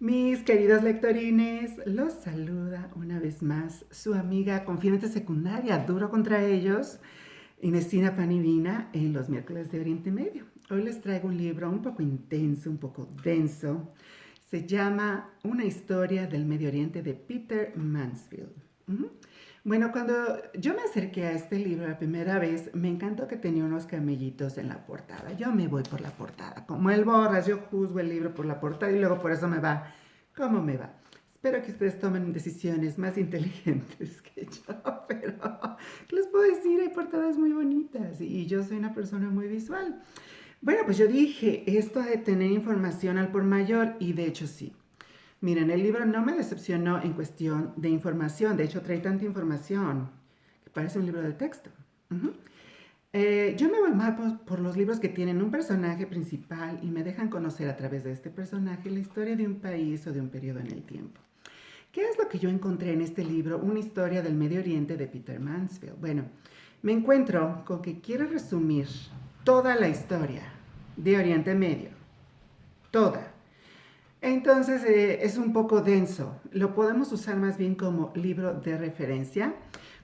Mis queridos lectorines, los saluda una vez más su amiga confidente secundaria, duro contra ellos, Inestina Panivina, en los miércoles de Oriente Medio. Hoy les traigo un libro un poco intenso, un poco denso. Se llama Una historia del Medio Oriente de Peter Mansfield. Bueno, cuando yo me acerqué a este libro la primera vez, me encantó que tenía unos camellitos en la portada. Yo me voy por la portada. Como el Borras, yo juzgo el libro por la portada y luego por eso me va como me va. Espero que ustedes tomen decisiones más inteligentes que yo, pero ¿qué les puedo decir? Hay portadas muy bonitas y yo soy una persona muy visual. Bueno, pues yo dije, esto de tener información al por mayor y de hecho sí. Miren, el libro no me decepcionó en cuestión de información. De hecho, trae tanta información que parece un libro de texto. Uh-huh. Yo me voy más por los libros que tienen un personaje principal y me dejan conocer a través de este personaje la historia de un país o de un periodo en el tiempo. ¿Qué es lo que yo encontré en este libro? Una historia del Medio Oriente de Peter Mansfield. Bueno, me encuentro con que quiere resumir toda la historia de Oriente Medio. Toda. Entonces es un poco denso. Lo podemos usar más bien como libro de referencia.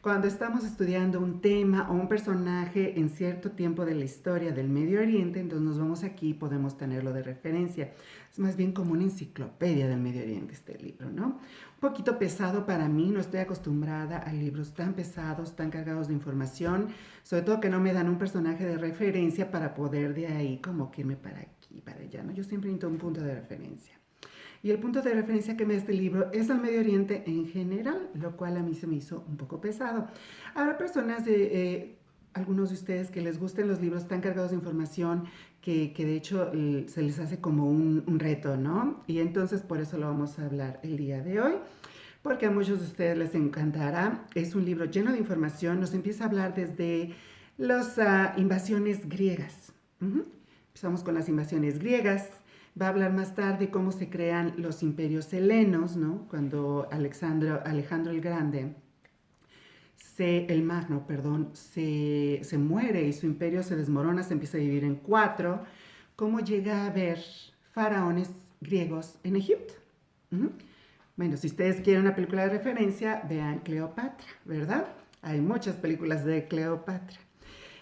Cuando estamos estudiando un tema o un personaje en cierto tiempo de la historia del Medio Oriente, entonces nos vamos aquí y podemos tenerlo de referencia. Es más bien como una enciclopedia del Medio Oriente este libro, ¿no? Un poquito pesado para mí, no estoy acostumbrada a libros tan pesados, tan cargados de información, sobre todo que no me dan un personaje de referencia para poder de ahí como que irme para aquí, para allá, ¿no? Yo siempre necesito un punto de referencia. Y el punto de referencia que me da este libro es el Medio Oriente en general, lo cual a mí se me hizo un poco pesado. Habrá personas algunos de ustedes que les gusten los libros tan cargados de información que de hecho se les hace como un reto, ¿no? Y entonces por eso lo vamos a hablar el día de hoy, porque a muchos de ustedes les encantará. Es un libro lleno de información, nos empieza a hablar desde las invasiones griegas. Empezamos con las invasiones griegas. Va a hablar más tarde cómo se crean los imperios helenos, ¿no? Cuando Alejandro el Grande, el Magno, perdón, se muere y su imperio se desmorona, se empieza a dividir en cuatro. ¿Cómo llega a haber faraones griegos en Egipto? Uh-huh. Bueno, si ustedes quieren una película de referencia, vean Cleopatra, ¿verdad? Hay muchas películas de Cleopatra.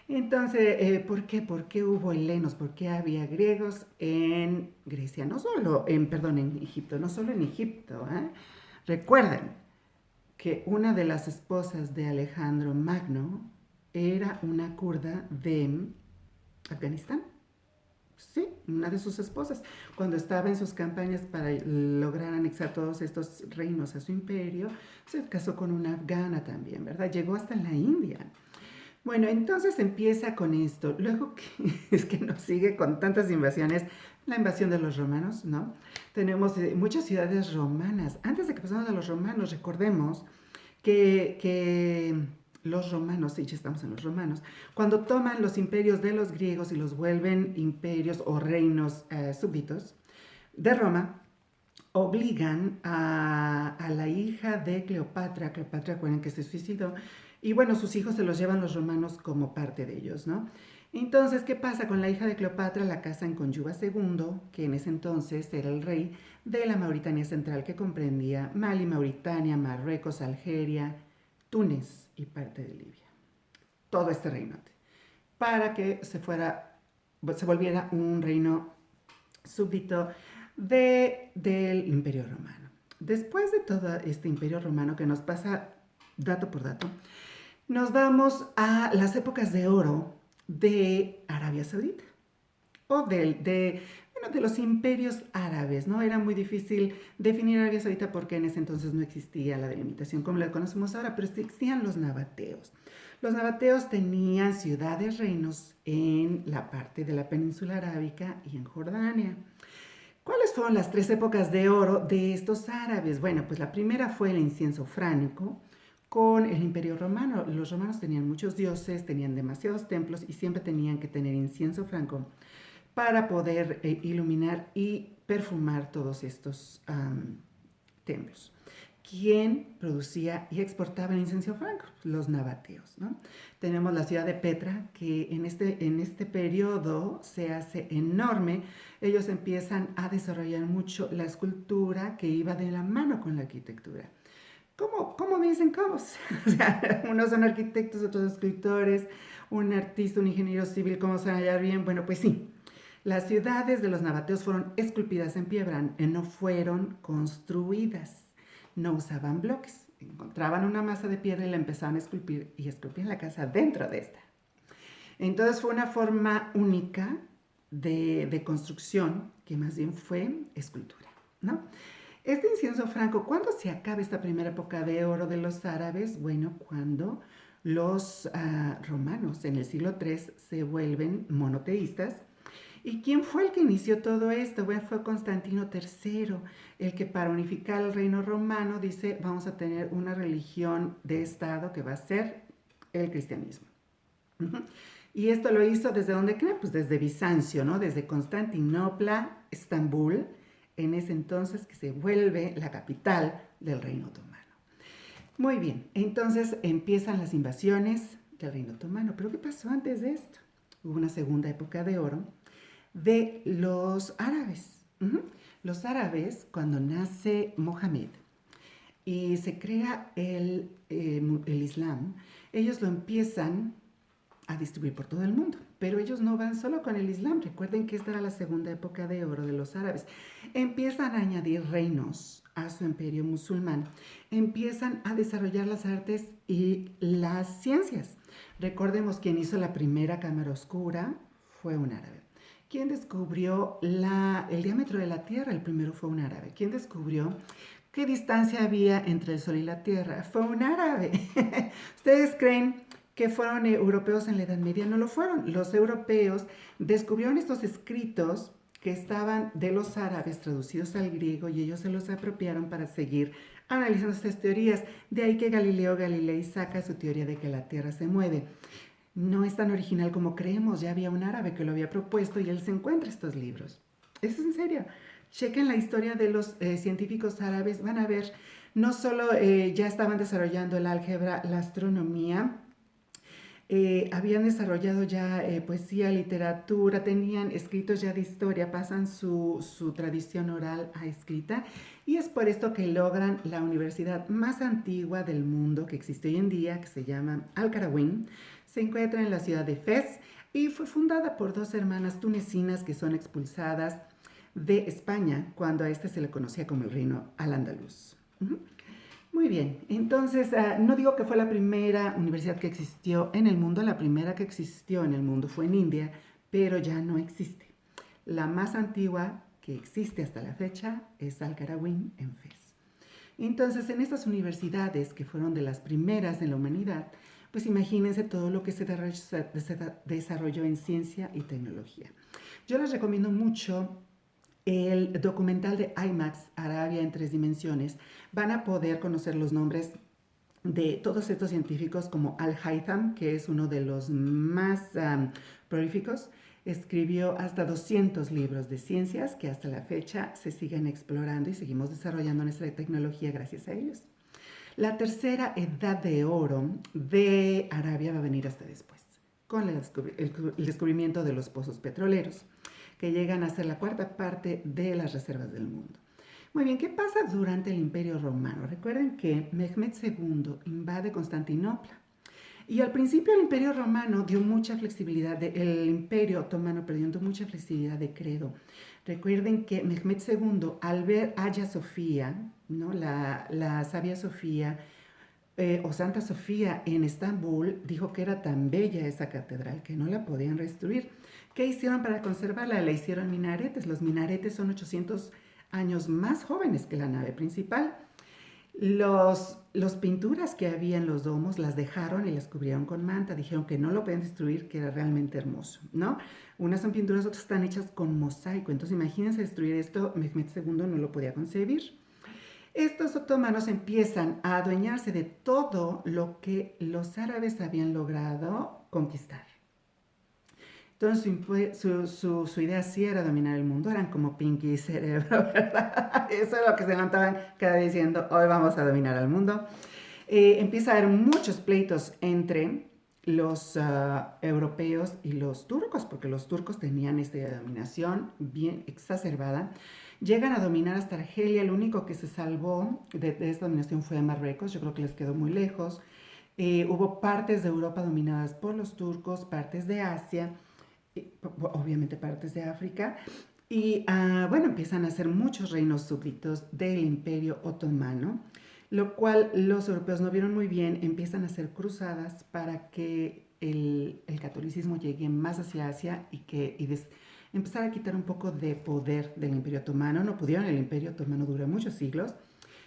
Entonces, ¿por qué? ¿Por qué hubo helenos? ¿Por qué había griegos en Grecia? No solo, perdón, en Egipto, no solo en Egipto. Recuerden que una de las esposas de Alejandro Magno era una kurda de Afganistán. Sí, una de sus esposas. Cuando estaba en sus campañas para lograr anexar todos estos reinos a su imperio, se casó con una afgana también, ¿verdad? Llegó hasta la India. Bueno, entonces empieza con esto. Luego es que nos sigue con tantas invasiones, la invasión de los romanos, ¿no? Tenemos muchas ciudades romanas. Antes de que pasemos a los romanos, recordemos que los romanos, sí, ya estamos en los romanos, cuando toman los imperios de los griegos y los vuelven imperios o reinos súbditos de Roma, obligan a la hija de Cleopatra, recuerden que se suicidó, y bueno, sus hijos se los llevan los romanos como parte de ellos, ¿no? Entonces, ¿qué pasa? Con la hija de Cleopatra la casan con Yuba II, que en ese entonces era el rey de la Mauritania Central, que comprendía Mali, Mauritania, Marruecos, Algeria, Túnez y parte de Libia. Todo este reino, para que se volviera un reino súbdito del Imperio Romano. Después de todo este Imperio Romano que nos pasa dato por dato, nos vamos a las épocas de oro de Arabia Saudita o de los imperios árabes, ¿no? Era muy difícil definir Arabia Saudita porque en ese entonces no existía la delimitación como la conocemos ahora, pero existían los nabateos. Los nabateos tenían ciudades, reinos en la parte de la península arábica y en Jordania. ¿Cuáles fueron las tres épocas de oro de estos árabes? Bueno, pues la primera fue el incienso fránico con el Imperio Romano. Los romanos tenían muchos dioses, tenían demasiados templos y siempre tenían que tener incienso franco para poder iluminar y perfumar todos estos templos. ¿Quién producía y exportaba el incienso franco? Los nabateos, ¿no? Tenemos la ciudad de Petra, que en este periodo se hace enorme. Ellos empiezan a desarrollar mucho la escultura que iba de la mano con la arquitectura. ¿Cómo dicen cómo? O sea, unos son arquitectos, otros escultores, un artista, un ingeniero civil, ¿cómo se van a hallar bien? Bueno, pues sí, las ciudades de los nabateos fueron esculpidas en piedra, no fueron construidas, no usaban bloques. Encontraban una masa de piedra y la empezaban a esculpir y esculpían la casa dentro de esta. Entonces fue una forma única de construcción que más bien fue escultura, ¿no? Este incienso franco, ¿cuándo se acaba esta primera época de oro de los árabes? Bueno, cuando los romanos en el siglo III se vuelven monoteístas. ¿Y quién fue el que inició todo esto? Bueno, fue Constantino III, el que para unificar el reino romano dice, vamos a tener una religión de Estado que va a ser el cristianismo. Y esto lo hizo desde dónde creen? Pues desde Bizancio, ¿no? Desde Constantinopla, Estambul, en ese entonces que se vuelve la capital del reino otomano. Muy bien, entonces empiezan las invasiones del reino otomano. ¿Pero qué pasó antes de esto? Hubo una segunda época de oro de los árabes. Los árabes, cuando nace Mohammed y se crea el Islam, ellos lo empiezan a distribuir por todo el mundo. Pero ellos no van solo con el Islam. Recuerden que esta era la segunda época de oro de los árabes. Empiezan a añadir reinos a su imperio musulmán. Empiezan a desarrollar las artes y las ciencias. Recordemos, quien hizo la primera cámara oscura fue un árabe. ¿Quién descubrió el diámetro de la Tierra? El primero fue un árabe. ¿Quién descubrió qué distancia había entre el Sol y la Tierra? Fue un árabe. ¿Ustedes creen que fueron europeos en la Edad Media? No lo fueron. Los europeos descubrieron estos escritos que estaban de los árabes traducidos al griego y ellos se los apropiaron para seguir analizando estas teorías. De ahí que Galileo Galilei saca su teoría de que la Tierra se mueve. No es tan original como creemos, ya había un árabe que lo había propuesto y él se encuentra estos libros. Eso es en serio. Chequen la historia de los científicos árabes, van a ver, no solo ya estaban desarrollando el álgebra, la astronomía, habían desarrollado ya poesía, literatura, tenían escritos ya de historia, pasan su tradición oral a escrita y es por esto que logran la universidad más antigua del mundo que existe hoy en día, que se llama Al-Qarawiyyin. Se encuentra en la ciudad de Fez y fue fundada por dos hermanas tunecinas que son expulsadas de España cuando a este se le conocía como el reino al-Andalus. Muy bien, entonces no digo que fue la primera universidad que existió en el mundo, la primera que existió en el mundo fue en India, pero ya no existe. La más antigua que existe hasta la fecha es Al-Qarawiyyin en Fez. Entonces, en estas universidades que fueron de las primeras en la humanidad, pues imagínense todo lo que se desarrolló en ciencia y tecnología. Yo les recomiendo mucho el documental de IMAX, Arabia en 3 dimensiones. Van a poder conocer los nombres de todos estos científicos como Al-Haytham, que es uno de los más prolíficos. Escribió hasta 200 libros de ciencias que hasta la fecha se siguen explorando y seguimos desarrollando nuestra tecnología gracias a ellos. La tercera edad de oro de Arabia va a venir hasta después, con el descubrimiento de los pozos petroleros, que llegan a ser la cuarta parte de las reservas del mundo. Muy bien, ¿qué pasa durante el Imperio Romano? Recuerden que Mehmed II invade Constantinopla. Y al principio el Imperio Romano dio mucha flexibilidad, el Imperio Otomano perdiendo mucha flexibilidad de credo. Recuerden que Mehmed II, al ver a Hagia Sofía, ¿no? la sabia Sofía, o Santa Sofía en Estambul, dijo que era tan bella esa catedral que no la podían restituir. ¿Qué hicieron para conservarla? Le hicieron minaretes. Los minaretes son 800 años más jóvenes que la nave principal. Los pinturas que había en los domos las dejaron y las cubrieron con manta. Dijeron que no lo pueden destruir, que era realmente hermoso, ¿no? Unas son pinturas, otras están hechas con mosaico. Entonces, imagínense destruir esto. Mehmed II no lo podía concebir. Estos otomanos empiezan a adueñarse de todo lo que los árabes habían logrado conquistar. Entonces su idea sí era dominar el mundo, eran como Pinky y Cerebro, ¿verdad? Eso es lo que se levantaban cada día diciendo, hoy vamos a dominar al mundo. Empieza a haber muchos pleitos entre los europeos y los turcos, porque los turcos tenían esta dominación bien exacerbada. Llegan a dominar hasta Argelia, el único que se salvó de esta dominación fue Marruecos, yo creo que les quedó muy lejos. Hubo partes de Europa dominadas por los turcos, partes de Asia, obviamente partes de África, y bueno, empiezan a ser muchos reinos súbditos del Imperio Otomano, lo cual los europeos no vieron muy bien, empiezan a hacer cruzadas para que el catolicismo llegue más hacia Asia empezar a quitar un poco de poder del Imperio Otomano. No pudieron, el Imperio Otomano duró muchos siglos,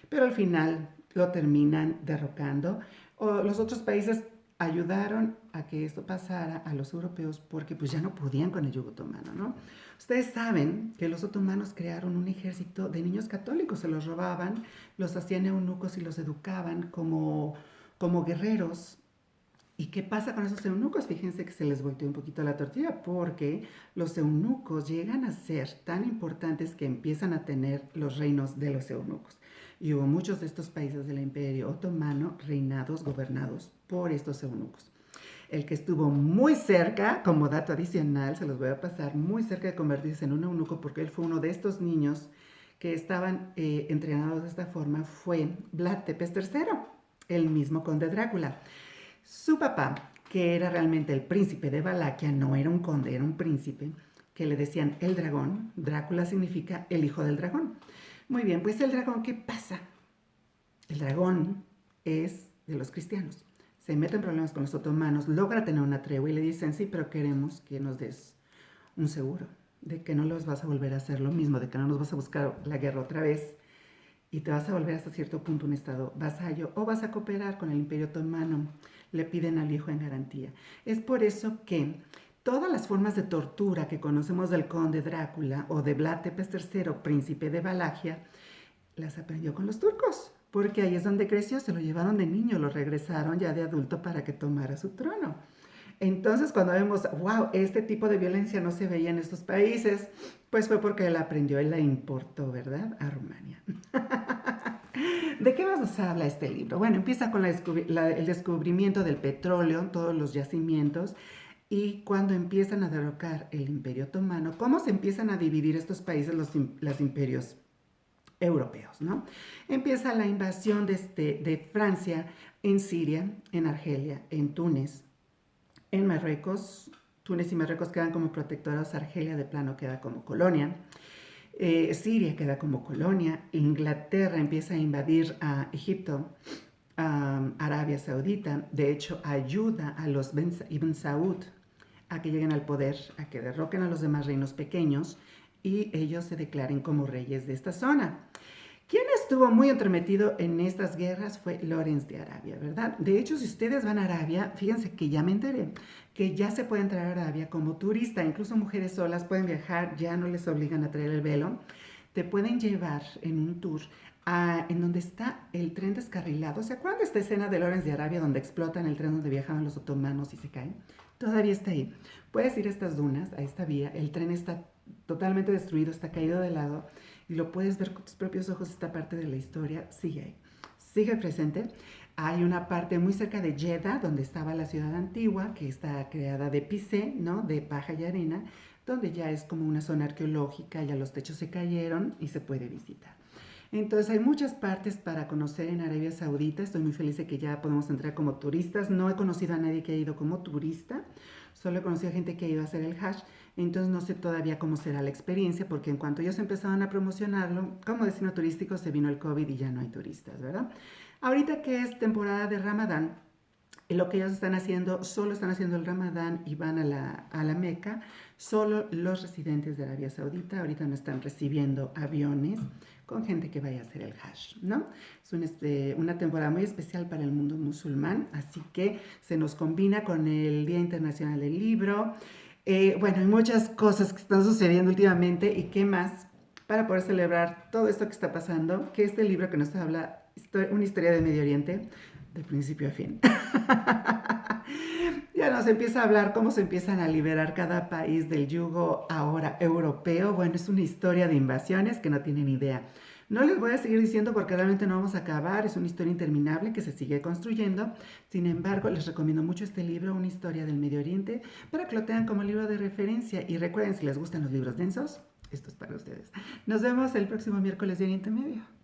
pero al final lo terminan derrocando. Los otros países ayudaron a que esto pasara a los europeos porque pues ya no podían con el yugo otomano, ¿no? Ustedes saben que los otomanos crearon un ejército de niños católicos, se los robaban, los hacían eunucos y los educaban como guerreros. ¿Y qué pasa con esos eunucos? Fíjense que se les volteó un poquito la tortilla porque los eunucos llegan a ser tan importantes que empiezan a tener los reinos de los eunucos. Y hubo muchos de estos países del Imperio Otomano reinados, gobernados por estos eunucos. El que estuvo muy cerca, como dato adicional, se los voy a pasar, muy cerca de convertirse en un eunuco porque él fue uno de estos niños que estaban entrenados de esta forma, fue Vlad Tepes III, el mismo conde Drácula. Su papá, que era realmente el príncipe de Valaquia, no era un conde, era un príncipe, que le decían el dragón. Drácula significa el hijo del dragón. Muy bien, pues el dragón, ¿qué pasa? El dragón es de los cristianos. Se mete en problemas con los otomanos, logra tener una tregua y le dicen, sí, pero queremos que nos des un seguro de que no los vas a volver a hacer lo mismo, de que no nos vas a buscar la guerra otra vez y te vas a volver hasta cierto punto un estado vasallo o vas a cooperar con el Imperio Otomano. Le piden al hijo en garantía. Es por eso que todas las formas de tortura que conocemos del conde Drácula o de Vlad Tepes III, príncipe de Valaquia, las aprendió con los turcos, porque ahí es donde creció, se lo llevaron de niño, lo regresaron ya de adulto para que tomara su trono. Entonces, cuando vemos, wow, este tipo de violencia no se veía en estos países, pues fue porque él aprendió y la importó, ¿verdad? A Rumania. ¿De qué más nos habla este libro? Bueno, empieza con el descubrimiento del petróleo, todos los yacimientos, y cuando empiezan a derrocar el Imperio Otomano, cómo se empiezan a dividir estos países, los imperios europeos, ¿no? Empieza la invasión de Francia en Siria, en Argelia, en Túnez, en Marruecos. Túnez y Marruecos quedan como protectorados, Argelia de plano queda como colonia. Siria queda como colonia, Inglaterra empieza a invadir a Egipto, Arabia Saudita, de hecho ayuda a los Ibn Saud a que lleguen al poder, a que derroquen a los demás reinos pequeños y ellos se declaren como reyes de esta zona. Quien estuvo muy entrometido en estas guerras fue Lorenz de Arabia, ¿verdad? De hecho, si ustedes van a Arabia, fíjense que ya me enteré que ya se puede entrar a Arabia como turista, incluso mujeres solas pueden viajar, ya no les obligan a traer el velo, te pueden llevar en un tour en donde está el tren descarrilado. ¿Se acuerdan de esta escena de Lorenz de Arabia donde explotan el tren donde viajaban los otomanos y se caen? Todavía está ahí. Puedes ir a estas dunas, a esta vía, el tren está totalmente destruido, está caído de lado y lo puedes ver con tus propios ojos. Esta parte de la historia sigue ahí, sigue presente. Hay una parte muy cerca de Jeddah, donde estaba la ciudad antigua, que está creada de pisé, ¿no? De paja y arena, donde ya es como una zona arqueológica, ya los techos se cayeron y se puede visitar. Entonces hay muchas partes para conocer en Arabia Saudita. Estoy muy feliz de que ya podemos entrar como turistas. No he conocido a nadie que haya ido como turista, solo he conocido a gente que ha ido a hacer el Hajj. Entonces no sé todavía cómo será la experiencia, porque en cuanto ellos empezaron a promocionarlo como destino turístico, se vino el COVID y ya no hay turistas, ¿verdad? Ahorita que es temporada de Ramadán, lo que ellos están haciendo, solo están haciendo el Ramadán y van a la Meca, solo los residentes de Arabia Saudita. Ahorita no están recibiendo aviones con gente que vaya a hacer el Hajj, ¿no? Es una temporada muy especial para el mundo musulmán, así que se nos combina con el Día Internacional del Libro. Bueno, hay muchas cosas que están sucediendo últimamente y qué más para poder celebrar todo esto que está pasando, que este libro que nos habla, una historia de Medio Oriente, de principio a fin. Ya nos empieza a hablar cómo se empiezan a liberar cada país del yugo ahora europeo. Bueno, es una historia de invasiones que no tienen idea. No les voy a seguir diciendo porque realmente no vamos a acabar, es una historia interminable que se sigue construyendo. Sin embargo, les recomiendo mucho este libro, Una historia del Medio Oriente, para que lo tengan como libro de referencia. Y recuerden, si les gustan los libros densos, esto es para ustedes. Nos vemos el próximo miércoles de Oriente Medio.